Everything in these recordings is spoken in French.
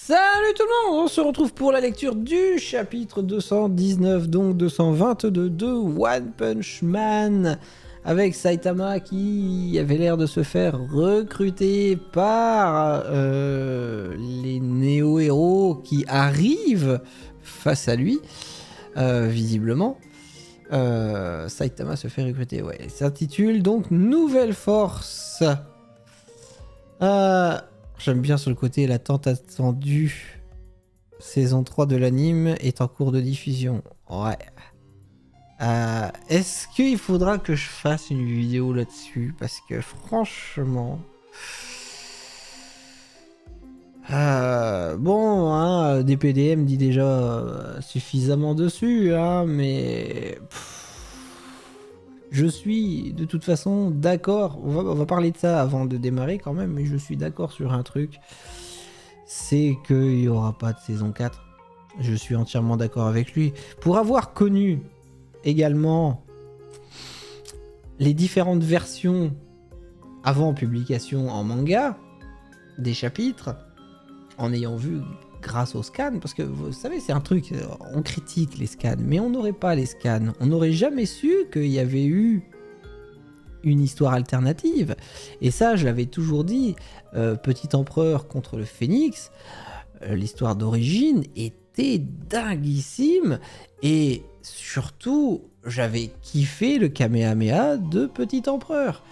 Salut tout le monde, on se retrouve pour la lecture du chapitre 219, donc 222 de One Punch Man, avec Saitama qui avait l'air de se faire recruter par les néo-héros qui arrivent face à lui, visiblement. Saitama se fait recruter, ouais. Il s'intitule donc Nouvelle Force. J'aime bien sur le côté la tant attendue saison 3 de l'anime est en cours de diffusion. Ouais. Est-ce qu'il faudra que je fasse une vidéo là-dessus? Parce que franchement... bon, hein, DPDM dit déjà suffisamment dessus, hein, mais... Je suis de toute façon d'accord, on va parler de ça avant de démarrer quand même, mais je suis d'accord sur un truc, c'est qu'il n'y aura pas de saison 4. Je suis entièrement d'accord avec lui. Pour avoir connu également les différentes versions avant publication en manga des chapitres, en ayant vu grâce aux scans, parce que vous savez, c'est un truc, on critique les scans, mais on n'aurait pas les scans. On n'aurait jamais su qu'il y avait eu une histoire alternative. Et ça, je l'avais toujours dit, Petit Empereur contre le Phénix, l'histoire d'origine était dinguissime, et surtout, j'avais kiffé le Kamehameha de Petit Empereur.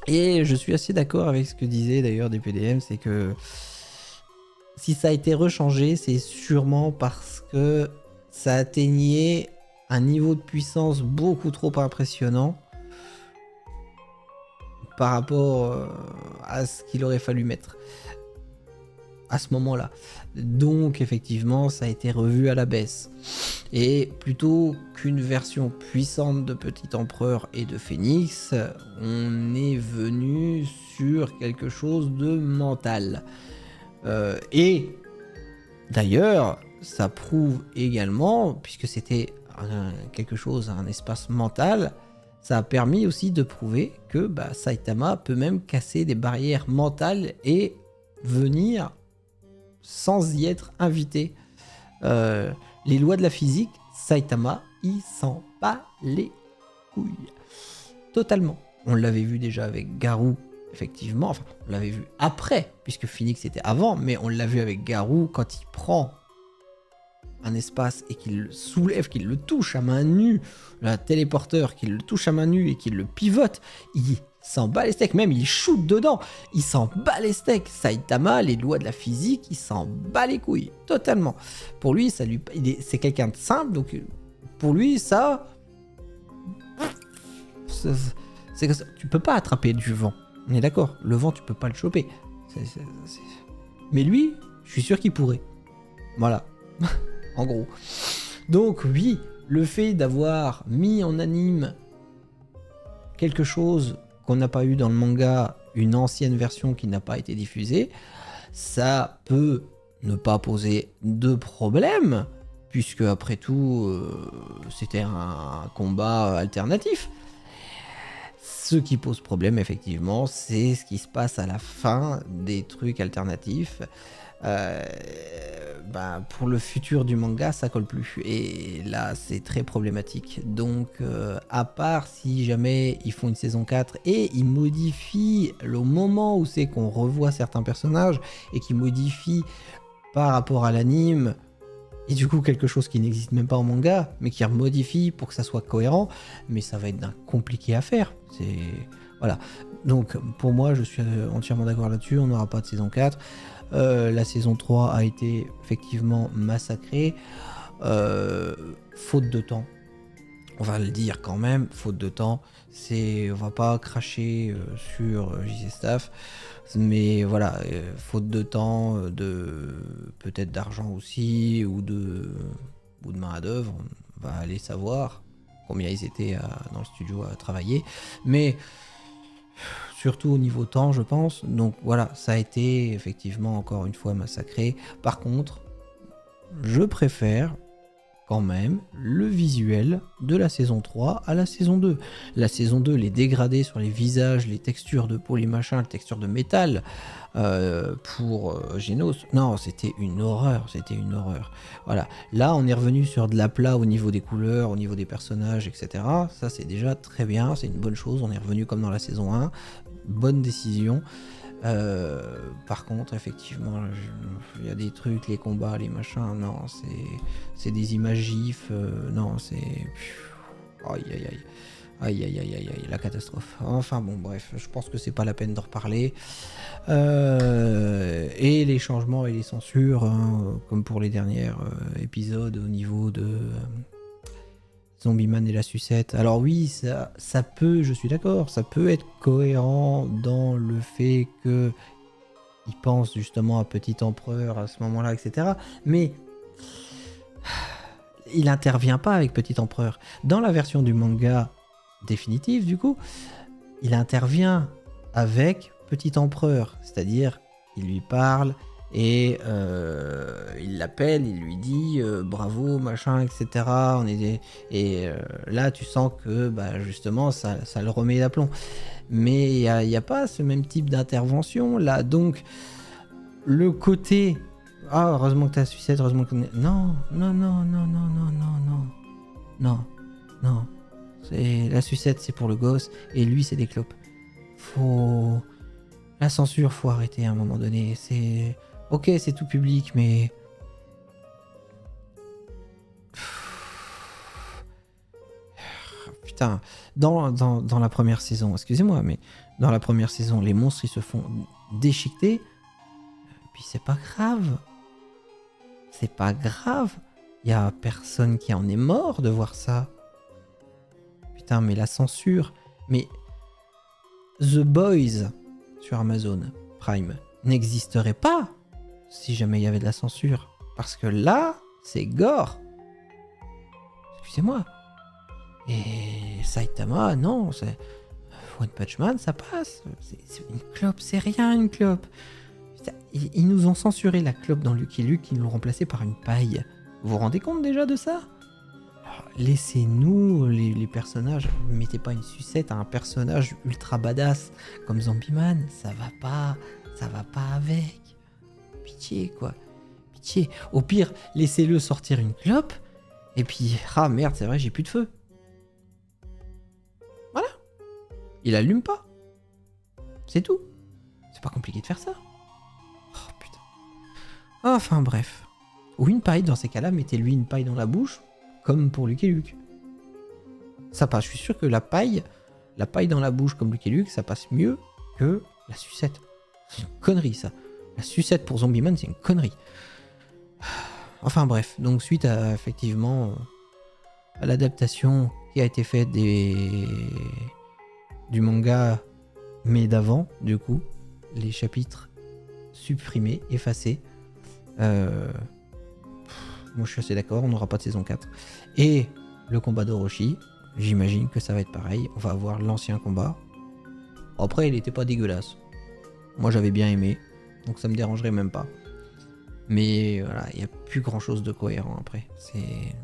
Et je suis assez d'accord avec ce que disait d'ailleurs des PDM, c'est que si ça a été rechangé, c'est sûrement parce que ça atteignait un niveau de puissance beaucoup trop impressionnant par rapport à ce qu'il aurait fallu mettre à ce moment-là. Donc effectivement, ça a été revu à la baisse. Et plutôt qu'une version puissante de Petit Empereur et de Phénix, on est venu sur quelque chose de mental. Et d'ailleurs, ça prouve également, puisque c'était quelque chose, un espace mental, ça a permis aussi de prouver que Saitama peut même casser des barrières mentales et venir sans y être invité. Les lois de la physique, Saitama, il s'en bat les couilles. Totalement. On l'avait vu déjà avec Garou, effectivement. Enfin, on l'avait vu après, puisque Phoenix était avant, mais on l'a vu avec Garou quand il prend un espace et qu'il le soulève, qu'il le touche à main nue, le téléporteur, qu'il le touche à main nue et qu'il le pivote, il s'en bat les steaks, même il shoot dedans, il s'en bat les steaks. Saitama, les lois de la physique, il s'en bat les couilles, totalement. Pour lui, c'est quelqu'un de simple, donc pour lui, ça... c'est que tu peux pas attraper du vent, on est d'accord, le vent, tu peux pas le choper. Mais lui, je suis sûr qu'il pourrait. Voilà, en gros. Donc oui, le fait d'avoir mis en anime quelque chose qu'on n'a pas eu dans le manga, une ancienne version qui n'a pas été diffusée, ça peut ne pas poser de problème, puisque après tout, c'était un combat alternatif. Ce qui pose problème, effectivement, c'est ce qui se passe à la fin des trucs alternatifs. Pour le futur du manga, ça colle plus. Et là, c'est très problématique. Donc, à part si jamais ils font une saison 4 et ils modifient le moment où c'est qu'on revoit certains personnages et qu'ils modifient par rapport à l'anime, et du coup quelque chose qui n'existe même pas en manga, mais qui remodifie pour que ça soit cohérent, mais ça va être compliqué à faire. Voilà. Donc pour moi, je suis entièrement d'accord là-dessus, on n'aura pas de saison 4. La saison 3 a été effectivement massacrée, faute de temps. On va le dire quand même, faute de temps. On va pas cracher sur JC Staff, mais voilà, faute de temps, peut-être d'argent aussi, ou de main à d'œuvre. On va aller savoir combien ils étaient dans le studio à travailler, mais surtout au niveau temps, je pense. Donc voilà, ça a été effectivement encore une fois massacré. Par contre, je préfère quand même le visuel de la saison 3 à la saison 2. La saison 2, les dégradés sur les visages, les textures de peau, les machins, les textures de métal pour Genos, non, c'était une horreur, Voilà, là on est revenu sur de l'aplat au niveau des couleurs, au niveau des personnages, etc. Ça c'est déjà très bien, c'est une bonne chose, on est revenu comme dans la saison 1, bonne décision. Par contre, effectivement, il y a des trucs, les combats, les machins, non, c'est des images gifs, non, c'est... Aïe, aïe, aïe. Aïe, aïe, aïe, aïe, aïe, la catastrophe. Enfin bon, bref, je pense que c'est pas la peine d'en reparler. Et les changements et les censures, hein, comme pour les derniers épisodes au niveau de... Zombieman et la sucette. Alors oui, ça peut, je suis d'accord, ça peut être cohérent dans le fait que il pense justement à Petit Empereur à ce moment-là, etc. Mais il intervient pas avec Petit Empereur. Dans la version du manga définitive, du coup, il intervient avec Petit Empereur, c'est-à-dire il lui parle et il l'appelle, il lui dit bravo, machin, etc. Là, tu sens que bah, justement, ça le remet d'aplomb. Mais il n'y a pas ce même type d'intervention là. Donc, le côté ah, heureusement que t'as sucette, heureusement que. Non. La sucette, c'est pour le gosse et lui, c'est des clopes. La censure, faut arrêter à un moment donné. C'est. Ok, c'est tout public, mais. Putain, dans la première saison, excusez-moi, mais dans la première saison, les monstres ils se font déchiqueter. Puis c'est pas grave. C'est pas grave. Y a personne qui en est mort de voir ça. Putain, mais la censure. Mais The Boys sur Amazon Prime n'existerait pas si jamais il y avait de la censure. Parce que là, c'est gore. Excusez-moi. Et Saitama, non, c'est One Punch Man, ça passe. C'est une clope, c'est rien une clope. Ils nous ont censuré la clope dans Lucky Luke, ils l'ont remplacée par une paille. Vous vous rendez compte déjà de ça? Alors, laissez-nous les personnages. Ne mettez pas une sucette à un personnage ultra badass comme Zombieman. Ça va pas avec. Pitié, quoi. Pitié. Au pire, laissez-le sortir une clope. Et puis, ah merde, c'est vrai, j'ai plus de feu. Voilà. Il allume pas. C'est tout. C'est pas compliqué de faire ça. Oh putain. Enfin bref. Ou une paille dans ces cas-là, mettez-lui une paille dans la bouche, comme pour Lucky Luke. Ça passe, je suis sûr que la paille dans la bouche comme Lucky Luke, ça passe mieux que la sucette. C'est une connerie ça. La sucette pour Zombieman, c'est une connerie. Enfin bref, donc suite à effectivement à l'adaptation qui a été faite du manga, mais d'avant, du coup, les chapitres supprimés, effacés. Moi je suis assez d'accord, on n'aura pas de saison 4. Et le combat d'Orochi, j'imagine que ça va être pareil. On va avoir l'ancien combat. Après, il était pas dégueulasse. Moi j'avais bien aimé, donc ça me dérangerait même pas. Mais voilà, il n'y a plus grand chose de cohérent après. C'est.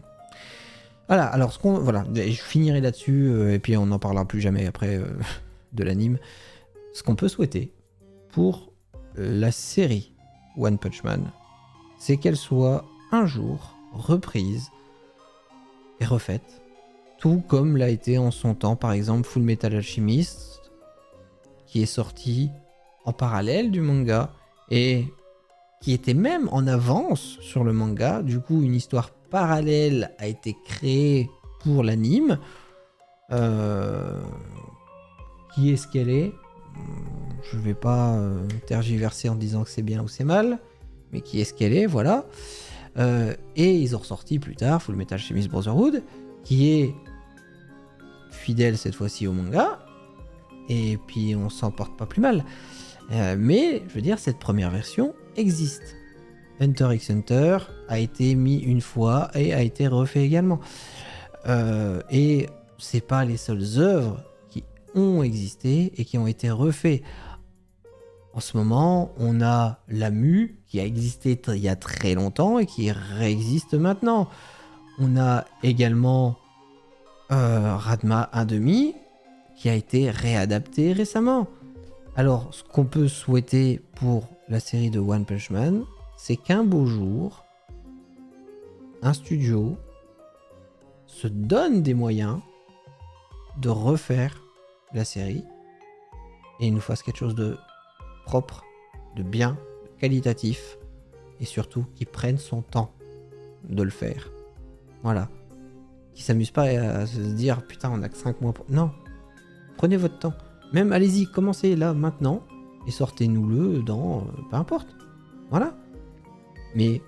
Voilà, alors voilà, je finirai là-dessus, et puis on n'en parlera plus jamais après de l'anime. Ce qu'on peut souhaiter pour la série One Punch Man, c'est qu'elle soit un jour reprise et refaite, tout comme l'a été en son temps, par exemple, Full Metal Alchemist, qui est sorti en parallèle du manga, et qui était même en avance sur le manga. Du coup, une histoire parallèle a été créée pour l'anime. Qui est-ce qu'elle est? Je vais pas tergiverser en disant que c'est bien ou c'est mal, mais qui est-ce qu'elle est, voilà. Et ils ont ressorti plus tard Full Metal Alchemist Brotherhood, qui est fidèle cette fois-ci au manga, et puis on s'en porte pas plus mal. Mais je veux dire, cette première version existe. Hunter x Hunter a été mis une fois et a été refait également. Et c'est pas les seules œuvres qui ont existé et qui ont été refaites. En ce moment, on a la Mu qui a existé il y a très longtemps et qui réexiste maintenant. On a également Ranma 1/2 qui a été réadapté récemment. Alors, ce qu'on peut souhaiter pour la série de One Punch Man, c'est qu'un beau jour, un studio se donne des moyens de refaire la série et il nous fasse quelque chose de propre, de bien, de qualitatif et surtout qui prenne son temps de le faire. Voilà. Qui s'amuse pas à se dire putain on a que 5 mois pour... Non. Prenez votre temps. Même allez-y, commencez là maintenant et sortez-nous-le dans... peu importe. Voilà. Mais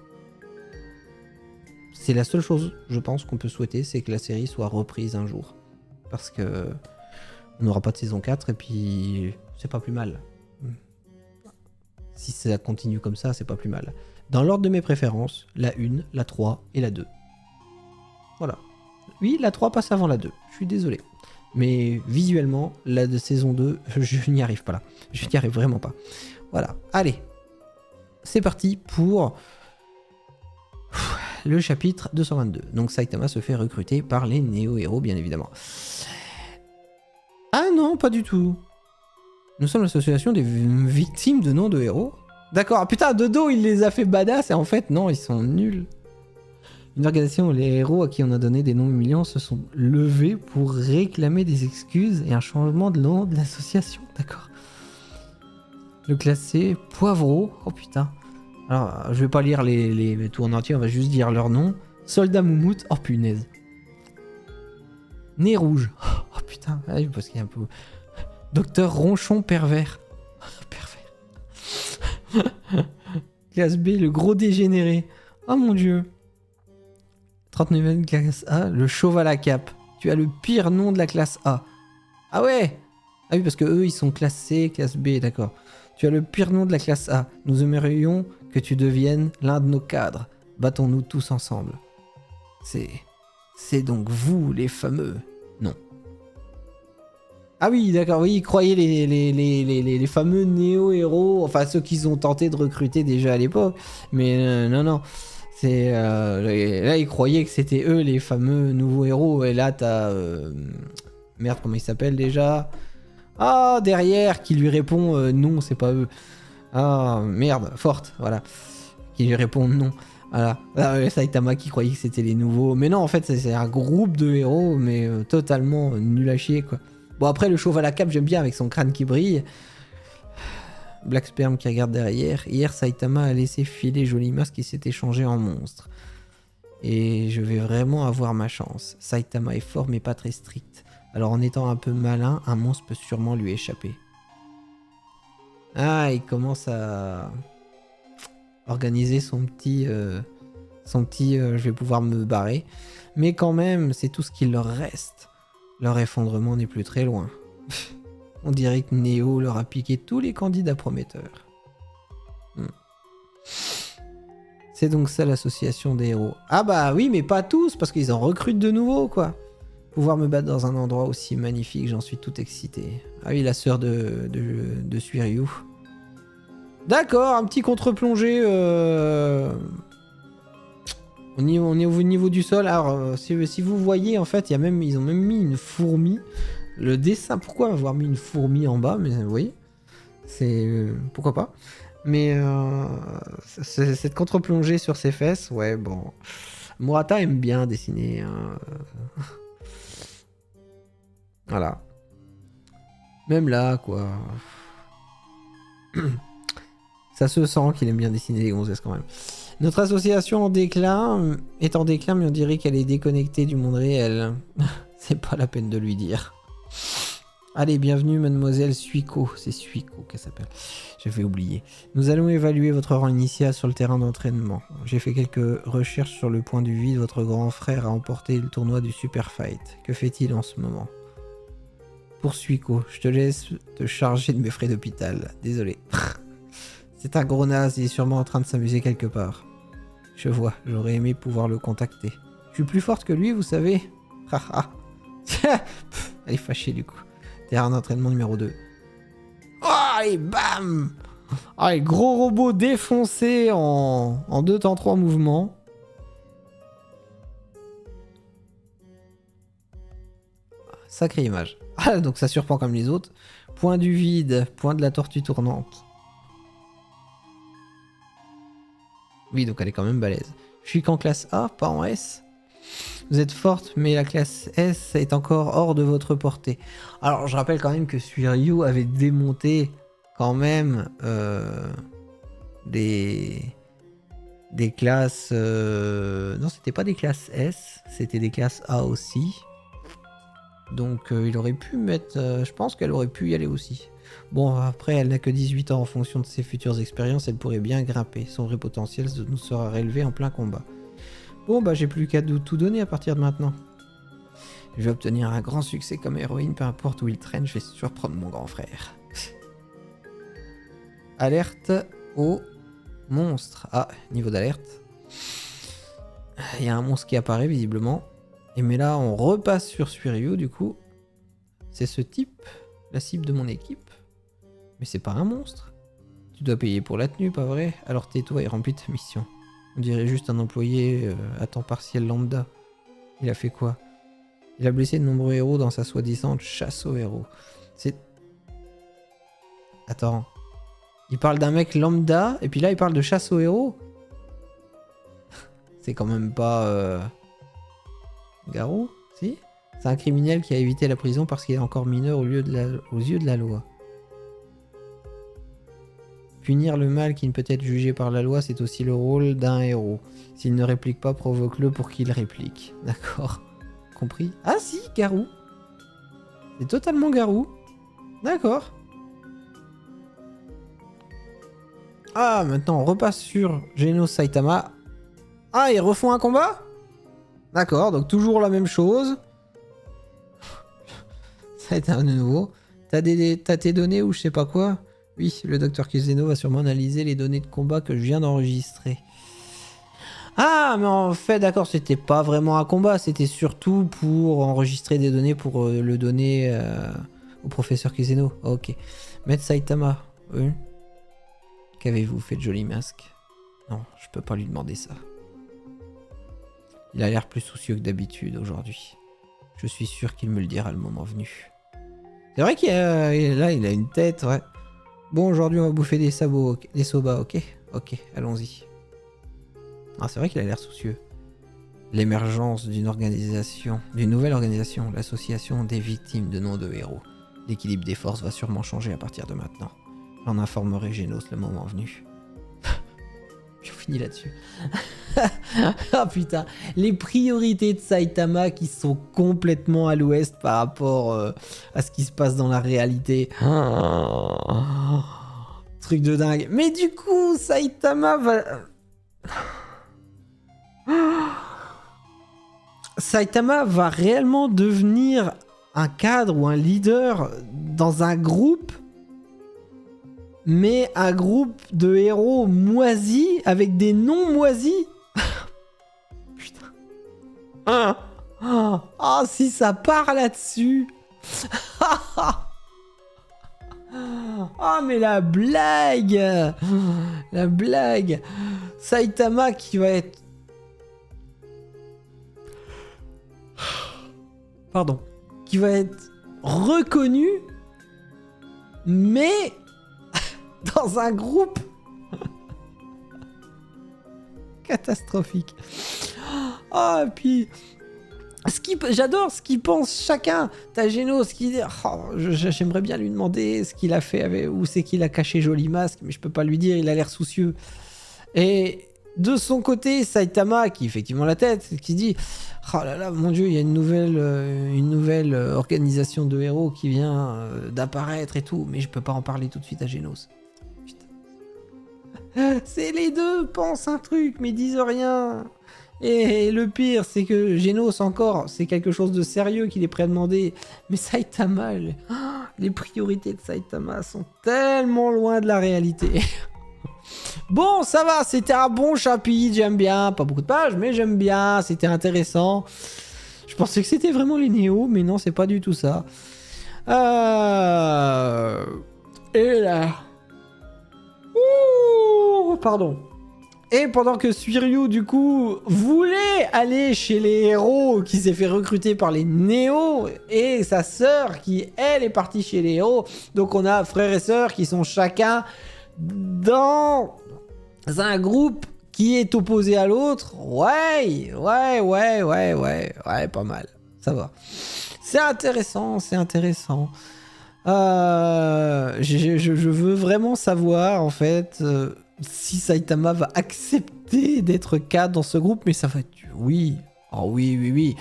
c'est la seule chose, je pense, qu'on peut souhaiter, c'est que la série soit reprise un jour. Parce que on n'aura pas de saison 4 et puis c'est pas plus mal. Si ça continue comme ça, c'est pas plus mal. Dans l'ordre de mes préférences, la 1, la 3 et la 2. Voilà. Oui, la 3 passe avant la 2. Je suis désolé. Mais visuellement, la de saison 2, je n'y arrive pas là. Je n'y arrive vraiment pas. Voilà. Allez. C'est parti pour le chapitre 222. Donc Saitama se fait recruter par les néo-héros, bien évidemment. Ah non, pas du tout. Nous sommes l'association des victimes de noms de héros. D'accord. Ah, putain, de dos, il les a fait badass et en fait, non, ils sont nuls. Une organisation où les héros à qui on a donné des noms humiliants se sont levés pour réclamer des excuses et un changement de nom de l'association. D'accord. Le classé Poivreau. Oh putain. Alors, je vais pas lire les tout en entier, on va juste dire leur nom. Soldat Moumout. Oh punaise. Nez rouge. Oh putain. Ah, parce qu'il y a un peu... Docteur Ronchon pervers. Pervers. Classe B, le gros dégénéré. Oh mon dieu. 39e classe A, le chauve à la cape. Tu as le pire nom de la classe A. Ah ouais. Ah oui, parce que eux, ils sont classe C, classe B, d'accord. Tu as le pire nom de la classe A. Nous aimerions que tu deviennes l'un de nos cadres. Battons-nous tous ensemble. C'est donc vous, les fameux. Non. Ah oui, d'accord, oui, croyez les fameux néo-héros, enfin ceux qu'ils ont tenté de recruter déjà à l'époque. Mais non. C'est là, ils croyaient que c'était eux les fameux nouveaux héros. Et là, t'as... merde, comment il s'appelle déjà? Ah, derrière, qui lui répond non, c'est pas eux. Ah, merde, Forte, voilà. Qui lui répond non. Voilà. Ah, Saitama qui croyait que c'était les nouveaux. Mais non, en fait, c'est un groupe de héros, mais totalement nul à chier, quoi. Bon, après, le chauve à la cape, j'aime bien avec son crâne qui brille. Black Sperm qui regarde derrière. Hier, Saitama a laissé filer Jolimas qui s'était changé en monstre. Et je vais vraiment avoir ma chance. Saitama est fort mais pas très strict. Alors en étant un peu malin, un monstre peut sûrement lui échapper. Ah, il commence à organiser son petit... je vais pouvoir me barrer. Mais quand même, c'est tout ce qu'il leur reste. Leur effondrement n'est plus très loin. On dirait que Neo leur a piqué tous les candidats prometteurs. C'est donc ça l'association des héros. Ah bah oui, mais pas tous, parce qu'ils en recrutent de nouveaux, quoi. Pouvoir me battre dans un endroit aussi magnifique, j'en suis tout excité. Ah oui, la sœur de Suiryu. D'accord, un petit contre-plongée. On est au niveau du sol. Alors, si vous voyez, en fait, ils ont même mis une fourmi. Le dessin, pourquoi avoir mis une fourmi en bas? Mais vous voyez, c'est... pourquoi pas? Mais cette contre-plongée sur ses fesses, ouais, bon. Murata aime bien dessiner. Hein. Voilà. Même là, quoi. Ça se sent qu'il aime bien dessiner les gonzesses quand même. Notre association est en déclin, mais on dirait qu'elle est déconnectée du monde réel. C'est pas la peine de lui dire. Allez, bienvenue mademoiselle Suiko. C'est Suiko qu'elle s'appelle. J'avais oublié. Nous allons évaluer votre rang initial sur le terrain d'entraînement. J'ai fait quelques recherches sur le point du vide. Votre grand frère a emporté le tournoi du Super Fight. Que fait-il en ce moment? Pour Suiko, je te laisse te charger de mes frais d'hôpital. Désolé. C'est un gros naze, il est sûrement en train de s'amuser quelque part. Je vois, j'aurais aimé pouvoir le contacter. Je suis plus forte que lui, vous savez. Haha. Elle est fâchée du coup. Terrain d'entraînement numéro 2. Oh, et bam! Ah, et gros robot défoncé en 2 temps 3 mouvements. sacrée image. Ah, donc ça surprend comme les autres. Point du vide, point de la tortue tournante. Oui, donc elle est quand même balèze. Je suis qu'en classe A, pas en S. Vous êtes forte, mais la classe S est encore hors de votre portée. Alors, je rappelle quand même que Suiryu avait démonté quand même des classes... Non, c'était pas des classes S, c'était des classes A aussi. Donc, il aurait pu mettre... je pense qu'elle aurait pu y aller aussi. Bon, après, elle n'a que 18 ans. En fonction de ses futures expériences, elle pourrait bien grimper. Son vrai potentiel nous sera relevé en plein combat. Bon, bah j'ai plus qu'à tout donner à partir de maintenant. Je vais obtenir un grand succès comme héroïne, peu importe où il traîne, je vais surprendre mon grand frère. Alerte au monstre. Ah, niveau d'alerte. Il y a un monstre qui apparaît visiblement. Et mais là, on repasse sur Suiryu, du coup. C'est ce type, la cible de mon équipe. Mais c'est pas un monstre. Tu dois payer pour la tenue, pas vrai? Alors tais-toi et remplis ta mission. On dirait juste un employé à temps partiel lambda. Il a fait quoi? Il a blessé de nombreux héros dans sa soi-disant chasse aux héros. C'est... Attends. Il parle d'un mec lambda, et puis là il parle de chasse aux héros? C'est quand même pas... Garou? Si? C'est un criminel qui a évité la prison parce qu'il est encore mineur aux yeux de la loi. Punir le mal qui ne peut être jugé par la loi, c'est aussi le rôle d'un héros. S'il ne réplique pas, provoque-le pour qu'il réplique. D'accord. Compris? Ah si, Garou. C'est totalement Garou. D'accord. Ah, maintenant on repasse sur Genos Saitama. Ah, ils refont un combat? D'accord, donc toujours la même chose. Ça va être un nouveau. T'as tes données ou je sais pas quoi? Oui, le docteur Kizeno va sûrement analyser les données de combat que je viens d'enregistrer. Ah, mais en fait, d'accord, c'était pas vraiment un combat, c'était surtout pour enregistrer des données pour le donner au professeur Kizeno. Ok. Maître Saitama, oui. Qu'avez-vous fait de joli masque? Non, je peux pas lui demander ça. Il a l'air plus soucieux que d'habitude aujourd'hui. Je suis sûr qu'il me le dira le moment venu. C'est vrai qu'il a une tête, ouais. Bon, aujourd'hui, on va bouffer des sabots, des soba, ok? Ok, allons-y. Ah, c'est vrai qu'il a l'air soucieux. L'émergence d'une nouvelle organisation, l'association des victimes de noms de héros. L'équilibre des forces va sûrement changer à partir de maintenant. J'en informerai Genos le moment venu. Puis on finit là-dessus. Ah putain, les priorités de Saitama qui sont complètement à l'ouest par rapport à ce qui se passe dans la réalité. Truc de dingue. Mais du coup, Saitama va... Saitama va réellement devenir un cadre ou un leader dans un groupe, mais un groupe de héros moisis avec des noms moisis. Putain. Ah, si ça part là-dessus. Ah, mais la blague. La blague. Saitama qui va être... Pardon. Qui va être reconnu, mais dans un groupe catastrophique. Ah, puis... J'adore ce qu'ils pensent chacun. T'as Genos qui dit j'aimerais bien lui demander ce qu'il a fait, où c'est qu'il a caché Joli Masque, mais je peux pas lui dire, il a l'air soucieux. Et de son côté, Saitama, qui effectivement la tête, qui dit oh là là, mon dieu, il y a une nouvelle organisation de héros qui vient d'apparaître et tout, mais je peux pas en parler tout de suite à Genos. Putain. C'est les deux pensent un truc, mais disent rien. Et le pire, c'est que Genos encore, c'est quelque chose de sérieux qu'il est prêt à demander. Mais Saitama, les priorités de Saitama sont tellement loin de la réalité. Bon, ça va, c'était un bon chapitre, j'aime bien. Pas beaucoup de pages, mais j'aime bien, c'était intéressant. Je pensais que c'était vraiment les Néo, mais non, c'est pas du tout ça. Et là... Ouh, pardon. Et pendant que Suiryu, du coup, voulait aller chez les héros, qui s'est fait recruter par les Néo, et sa sœur, qui, elle, est partie chez les héros. Donc on a frères et sœurs qui sont chacun dans un groupe qui est opposé à l'autre. Ouais, pas mal. Ça va. C'est intéressant, c'est intéressant. Je veux vraiment savoir, en fait, si Saitama va accepter d'être cadre dans ce groupe, mais ça va être... Oui. Oh oui.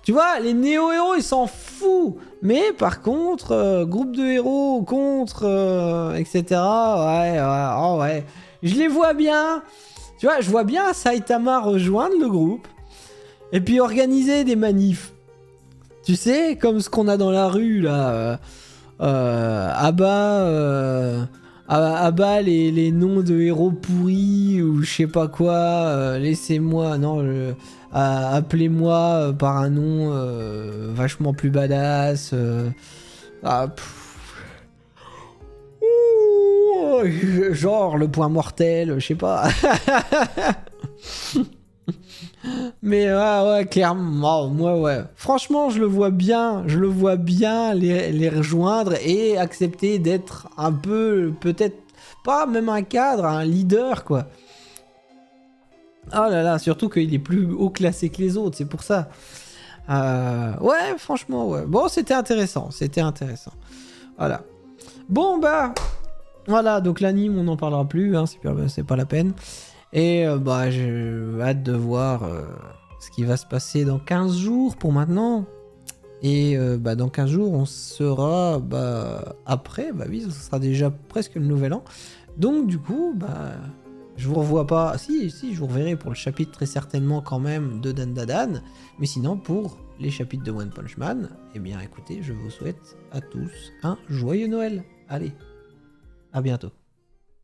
Tu vois, les néo-héros, ils s'en foutent. Mais par contre, groupe de héros contre... etc. Ouais. Je les vois bien. Tu vois, je vois bien Saitama rejoindre le groupe. Et puis organiser des manifs. Tu sais, comme ce qu'on a dans la rue, là... Abat les noms de héros pourris ou je sais pas quoi, laissez-moi, non, appelez-moi par un nom vachement plus badass. Genre le point mortel, je sais pas. Mais ouais, clairement, moi, ouais. Franchement, je le vois bien les rejoindre et accepter d'être un peu, peut-être pas même un cadre, un leader, quoi. Oh là là, surtout qu'il est plus haut classé que les autres, c'est pour ça. Ouais, franchement, ouais. Bon, c'était intéressant. Voilà. Bon, bah, voilà, donc l'anime, on n'en parlera plus, hein, c'est pas la peine. Et bah, j'ai hâte de voir ce qui va se passer dans 15 jours pour maintenant. Et bah, dans 15 jours, on sera après. Bah oui, ce sera déjà presque le nouvel an. Donc du coup, bah, je vous revois pas. Si, je vous reverrai pour le chapitre très certainement quand même de Dandadan. Mais sinon, pour les chapitres de One Punch Man, eh bien écoutez, je vous souhaite à tous un joyeux Noël. Allez, à bientôt.